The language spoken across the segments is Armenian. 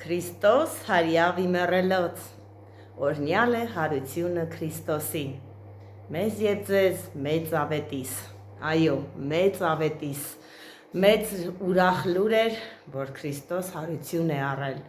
Քրիստոս հարյավ իմեռելոց, օրհնյալ է հարությունը Քրիստոսի, մեզ և ձեզ մեծ ավետիս, այո, մեծ ավետիս, մեծ ուրախ լուր էր, որ Քրիստոս հարություն է առել,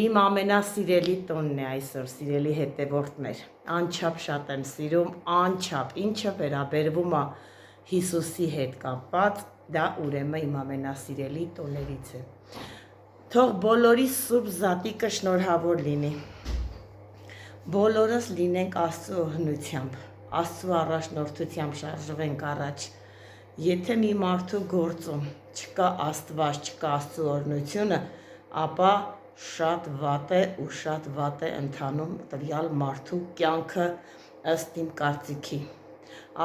իմ ամենասիրելի տոնն է այսօր, սիրելի հետևորդներ, անչափ շատ եմ սիրում, անչափ, ինչը վերաբերվում է Հիսուսի հետ կապված, դա ուրեմն իմ ամենասիրելի տոներից է։ Թող բոլորի սուրբ զատիկը շնորհավոր լինի, բոլորս լինենք Աստծո օրհնությամբ, Աստծո առաջնորդությամբ շարժվենք առաջ, եթե մի մարդու գործում չկա Աստված, չկա Աստծո օրհնությունը, ապա շատ վատ է ու շատ վատ է ընթանում տվյալ մարդու կյանքը ըստ իմ կարծիքի։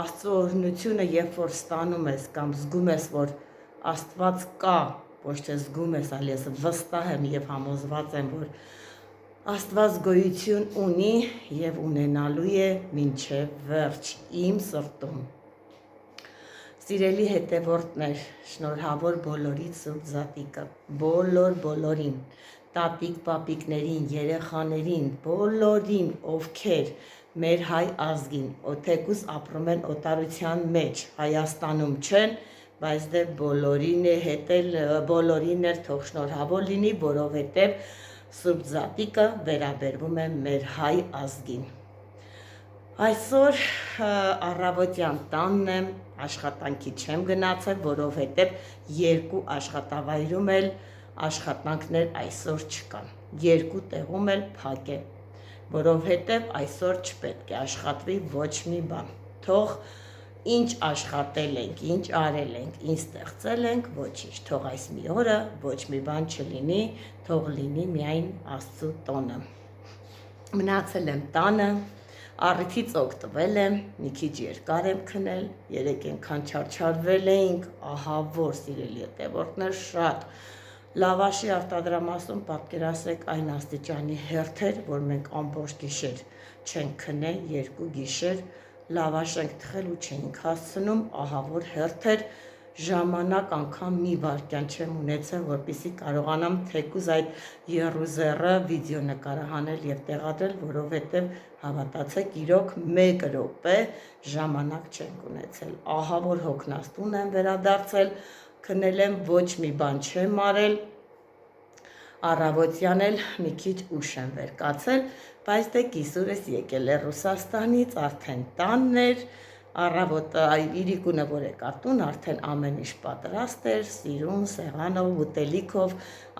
Աստծո օրհնությունը երբ որ ստանում ես կամ զգում ես, որ Աստված կա, ոչ թե զգում ես, այլ ես վստահ եմ և համոզված եմ, որ Աստված գոյություն ունի և ունենալու է մինչև վերջ իմ սրտում։ Սիրելի հետևորդներ, շնորհավոր բոլորից սուրբ զատիկը, բոլորին, տատիկ, պապիկներին, երեխաներին, բոլորին, ովքեր մեր հայ ազգին, թեկուզ ապրում են օտարության մեջ, Հայաստանում չեն, բայց դե բոլորին էլ թող շնորհավոր լինի, որովհետև սուրբ զատիկը վերաբերվում է մեր հայ ազգին։ Այսօր առավոտյան տանն եմ, աշխատանքի չեմ գնացել, որովհետև երկու աշխատավայրում էլ աշխատանքներ այսօր չկան, երկու տեղում էլ փակ է, որովհետև այսօր չպետք է աշխատվի ոչ մի բան, թող ինչ աշխատել ենք, ինչ արել ենք, ինչ ստեղծել ենք, ոչինչ, թող այս մի օրը ոչ մի բան չլինի, թող լինի միայն Աստծո տոնը։ Մնացել եմ տանը, առիթից օգտվել եմ, մի քիչ երկար եմ քնել, երեկ այնքան չարչարվել էինք, ահա որ սիրելի հետևորդներ, շատ լավաշի արտադրամասում պատկերացրեք այն աստիճանի հերթ էր, որ մենք ամբողջ գիշեր չենք քնել, երկու գիշեր լավաշ ենք թխել ու չենք հասցնում, ահա որ հերթ էր, ժամանակ անգամ մի վայրկյան չեմ ունեցել, որպեսզի կարողանամ թեկուզ այդ եռուզեռը վիդեո նկարահանել և տեղադրել, որովհետև հավատացեք, իրոք 1 րոպե ժամանակ չենք ունեցել, ահա որ հոգնածտուն եմ վերադարձել, քնել եմ, ոչ մի բան չեմ արել, առավոտյան էլ մի քիչ ուշ եմ վեր կացել, բայց դե կիսուրս եկել է Ռուսաստանից, արդեն տանն էր, առավոտը իրիկունը որ եկար տուն, արդեն ամեն ինչ պատրաստ էր, սիրուն, սեղանով, ուտելիքով,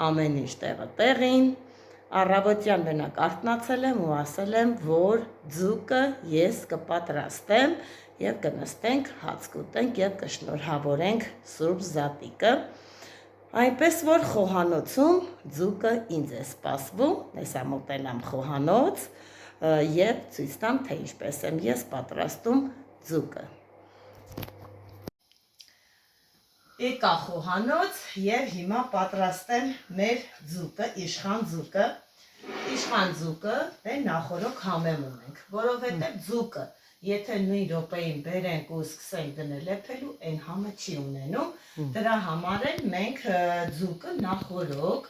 ամեն ինչ տեղը տեղին, առավոտյան մենակ արթնացել եմ ու ասել եմ, որ ձուկը ես կպատրաստեմ և կնստենք, հաց կուտենք և կշնորհավորենք սուրբ զատիկը, այնպես որ խոհանոցում ձուկը ինձ է սպասվում, հեսա մոտենամ խոհանոց և ցույց տամ, թե ինչպես եմ ես պատրաստում ձուկը։ Եկա խոհանոց և հիմա պատրաստեմ մեր ձուկը, իշխան ձուկը, դե նախօրոք համեմում ենք, որովհետև ձուկը, եթե նույն րոպեին բերենք ու սկսենք դնել եփելու, այն համը չի ունենում, դրա համար էլ մենք ձուկը նախօրոք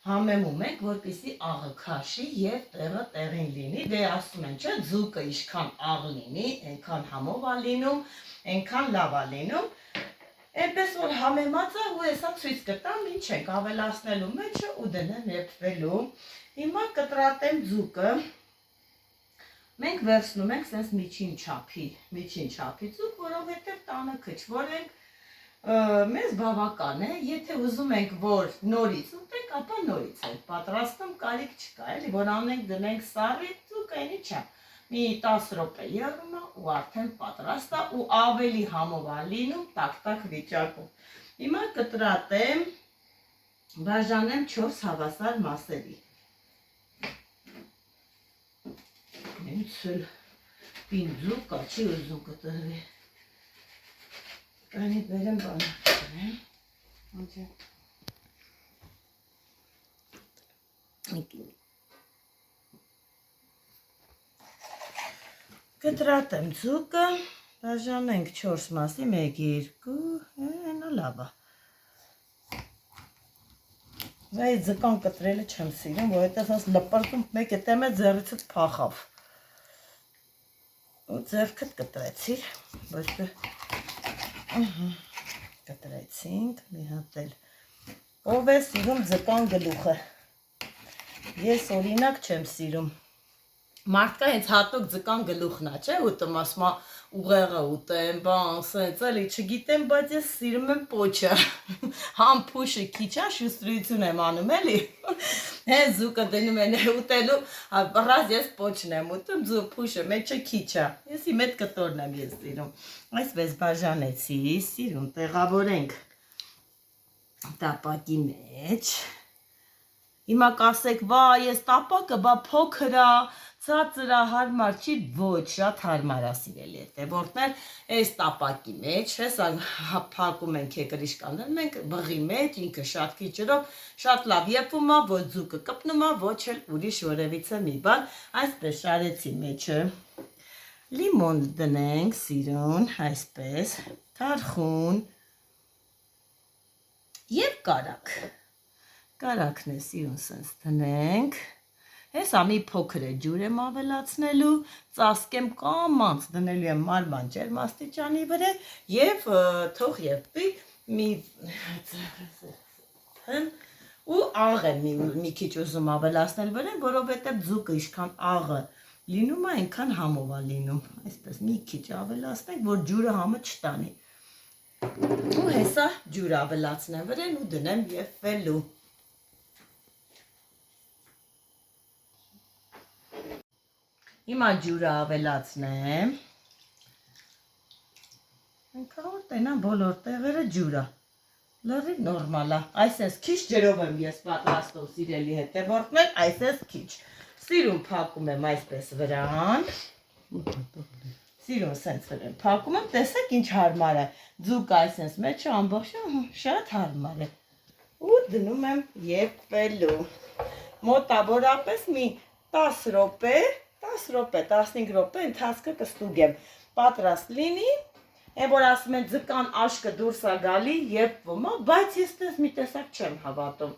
համեմում ենք, որպեսզի աղը քաշի և տեղը տեղին լինի, դե ասում են, չէ, ձուկը ինչքան աղ լինի, այնքան համով է լինում, այնքան լավ է լինում, այնպես որ համեմած է ու հեսա ցույց կտամ, ինչ ենք ավելացնելու մեջը ու դնեմ եփվելու, հիմա կտրատեմ ձուկը, մենք վերցնում ենք սենց միջին չափի ձուկ, որովհետև տանը քչվոր ենք, մեզ բավական է, եթե ուզում ենք, որ նորից ուտենք, ապա նորից ենք պատրաստում, կարիք չկա, էլի, որ անենք դնենք սառի ձուկը, այնի չա, մի 10 րոպե եռում է ու արդեն պատրաստ է ու ավելի համով է լինում տակ-տակ վիճակում։ Հիմա կտրատեմ, բաժանեմ 4 հավասար մասերի։ Ինձ էլ պին ձուկ կա, չի ուզում կտրվի։ Կանի բերեմ բանը կտրեմ։ Կտրատեմ ձուկը, բաժանենք 4 մասի, 1, 2, այնա լավ է։ Այդ ձկան կտրելը չեմ սիրում, որովհետև ասես լպրտում մեկ է տեմը ձեռիցդ փախավ։ Ու ձեռքդ կտրեցիր, ոչ թե կտրեցինք, մի հատ էլ։ Ով է սիրում ձկան գլուխը։ Ես օրինակ չեմ սիրում։ Մարդկա հենց հատուկ ձկան գլուխն է, չէ՞, ուտում ասма ուղեղը ուտեմ, բան, սենց էլի, չգիտեմ, բայց ես սիրում եմ պոչը։ Համ փուշը քիչ է, շուստրություն եմ անում, էլի։ Հենց զուկը դնում են ուտելու, բռած ես պոչն եմ ուտում, փուշը մեջը քիչ է։ Ես իմ այդ կտորն եմ ես սիրում։ Այսպես բաժանեցի, սիրուն տեղավորենք տապակի մեջ։ Հիմա կասեք, վա, ես տապակը, բա փոքր է, ցածր է, հարմար չի, ոչ, շատ հարմար է սիրելի հետևորդներ, այս տապակի մեջ, հեսա փակում ենք եկրիշկաններ, մենք բղի մեջ, ինքը շատ քիչ ջրով, շատ լավ եփում է, ոչ ձուկը կպնում է, ոչ էլ ուրիշ որևիցե մի բան, այսպես շարեցի մեջը, լիմոն դնենք, սիրուն, այսպես, թարխուն և կարակ։ Կարակն է սիրուն սենց դնենք, հեսա մի փոքր է ջուր եմ ավելացնելու, ծասկեմ կամանց դնելու եմ մարման ջերմաստիճանի վրա և թող եփվի մի ու աղ եմ մի քիչ ուզում ավելացնել վրա, որովհետև ձուկը ինչքան աղը լինում է, այնքան համով է լինում, այսպես մի քիչ ավելացնենք, որ ջուրը համը չտանի։ Ու հեսա ջուր ավելացնեմ վրան ու դնեմ եփվելու։ Հիմա ջուրը ավելացնեմ, կարող տենամ բոլոր տեղերը ջուրա, լրիվ նորմալ է, այսպես քիչ ջրով եմ ես պատրաստում սիրելի հետևորդներ, այսպես քիչ, սիրուն փակում եմ այսպես վրան, սիրուն սենց վրան փակում եմ, տեսեք ինչ հարմար է, ձուկը այսպես մեջը ամբողջը շատ հարմար է, ու դնում եմ եփվելու, մոտավորապես մի 10 րոպե, 10 րոպե, 15 րոպե ընթացքը կստուգեմ, պատրաստ լինի, են որ ասում են ձկան աշկը դուրս է գալի եփվում է, բայց ես մի տեսակ չեմ հավատում,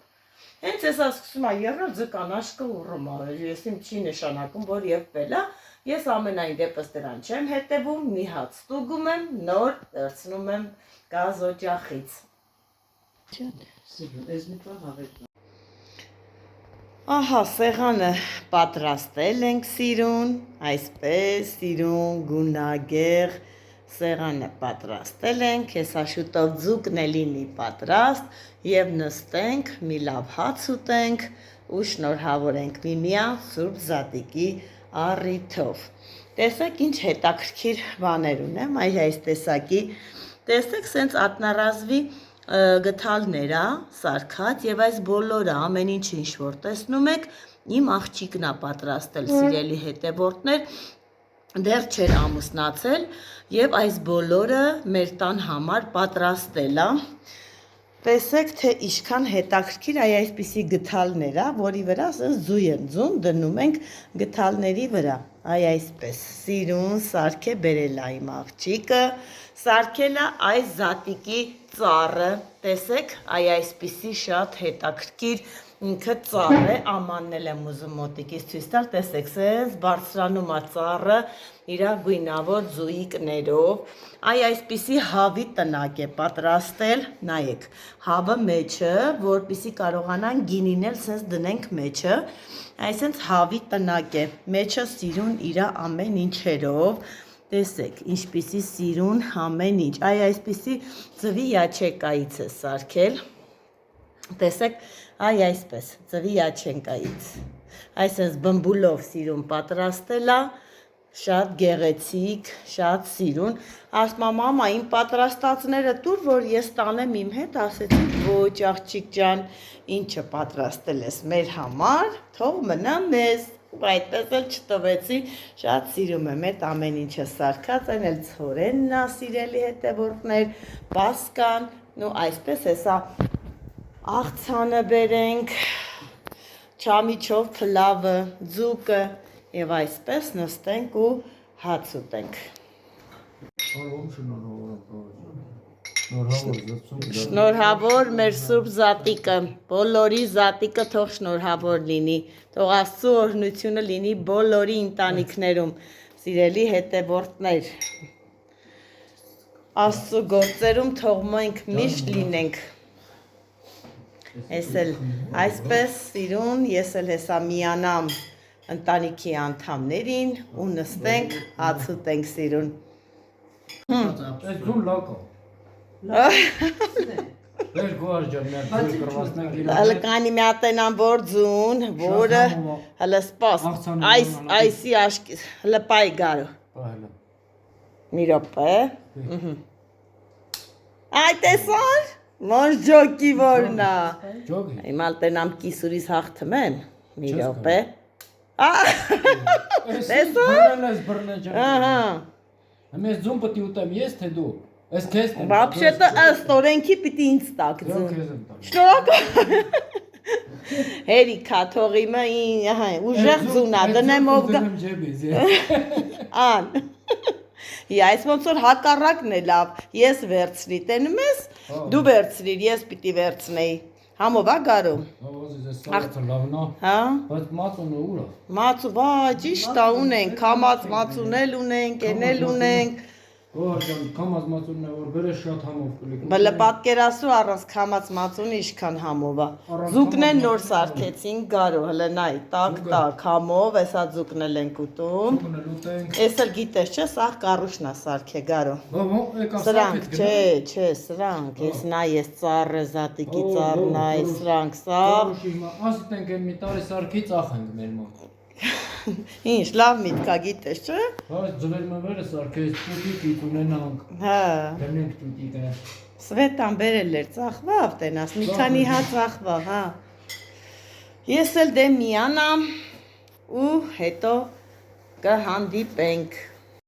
հենց ես սկսում է եղել ձկան աշկը ուռում է, ես իմ չի նշանակում, որ եփվել է, ես ամենայն դեպս դրան չեմ հետևում, մի հատ ստուգում եմ, նոր վերցնում եմ գազօջախից։ Ահա, սեղանը պատրաստել ենք սիրուն, այսպես սիրուն, գունագեղ սեղանը պատրաստել ենք, հեսա շուտով ձուկն է լինի պատրաստ և նստենք, մի լավ հաց ուտենք ու շնորհավորենք միմյանց Սուրբ Զատիկի առիթով։ Տեսեք ինչ հետաքրքիր բաներ ունեմ, այս տեսակի, տեսեք սենց ակնառազվի գթալներ է սարքած և այս բոլորը ամեն ինչ որ տեսնում եք իմ աղջիկն է պատրաստել սիրելի հետևորդներ, դեռ չէր ամուսնացել և այս բոլորը մեր տան համար պատրաստել է, տեսեք թե ինչքան հետաքրքիր այսպիսի գթալներ է, որի վրա զույգ են ձուն, դնում ենք գթալների վրա, այսպես սիրուն սարք է բերել է իմ աղջիկը, սարքել է այս զատիկի ծառը, տեսեք, այսպիսի շատ հետաքրքիր ինքը ծառ է, ամանն էլ եմ ուզում մոտիկից ցույց տալ, տեսեք, սենց բարձրանում է ծառը իր գույնավոր ձուիկներով, այսպիսի հավի տնակ է պատրաստել, նայեք, հավը մեջը, որպեսզի կարողանան գինին էլ սենց դնենք մեջը, այսենց հավի տնակ է, մեջը սիրուն իր ամեն ինչերով, տեսեք, ինչպիսի սիրուն ամեն ինչ, այսպիսի ձվի յաչեկայից է սարքել, տեսեք, այսպես, ձվի յաչեկայից, այսպես բմբուլով սիրուն պատրաստել է, շատ գեղեցիկ, շատ սիրուն, ասում է մամա իմ պատրաստածները տուր, որ ես տանեմ իմ հետ, ասեցի ոչ աղջիկ ջան, ինչը պատրաստել ես մեր համար, թող մնա մեզ, այդպես էլ չտվեցի, շատ սիրում եմ այդ ամեն ինչը սարքած, այն էլ ցորենն է սիրելի հետևորդներ, Պասկան, ու այսպես հեսա աղցանը բերենք, չամիչով փլավը, ձուկը և այսպես նստենք ու հաց ուտենք։ Շնորհավոր մեր Սուրբ Զատիկը, բոլորի Զատիկը թող շնորհավոր լինի, թող Աստծո օրհնությունը լինի բոլորի ընտանիքներում, սիրելի հետևորդներ, Աստծո գործերում թող մենք միշտ լինենք, ես էլ այսպես սիրուն, ես էլ հեսա միանամ ընտանիքի անդամներին ու նստենք, հաց ուտենք սիրուն, Այս դու լակա Հլկանի մի ատենան որ ձուն, որը հլը սպաս, այսի աշկիս, հլը պայ գարը, մի ռոպե, այ տեսար, ոնց ջոկի որնա, իմ ալտենամ կիսուրիս հաղթում եմ, մի ռոպե, տեսար, Մեզ ձուն պտի ուտեմ ես թե դու, ես կեզ եմ Вообще-то ըստ օրենքի պիտի ինձ տակ ձուն, շնորհակալ Հերիքա թողիմը ուժեղ ձունա դնեմ ով գա Ան Այս ոնց որ հակառակն է լավ ես վերցնի տենում ես դու վերցնիր ես պիտի վերցնեի Համով ագարում Հա բայց մածունը ուրա Մածու վայ ճիշտ է ունենք կամած մածունել ունենք էնել ունենք Կամած մածունն է որ բերես շատ համով կլիկ Բլը պատկերասու առանց կամած մածուն իշքան համով է Զուկն են նոր սարքեցին գարո հլը նայ տակ համով էսա ձուկնել ենք ուտում Ես էլ գիտես չէ սաղ կարուշնա սարք է գարո Սրանք չէ սրանք ես նայ ես ծառը զատիկի ծառ նայ սրանք սաղ Ասիտենք են մի տարի սարքի ծախ ենք մեր մոտ Ինչ լավ միտքա գիտես չէ Բայց ձվերմը վերը սարքես տուտիկ ունենանք դնենք տուտիկը Սվետան բերել էր ծախվավ տենաս մի քանի հա ծախվավ հա Ես էլ դե միանամ ու հետո կհանդիպենք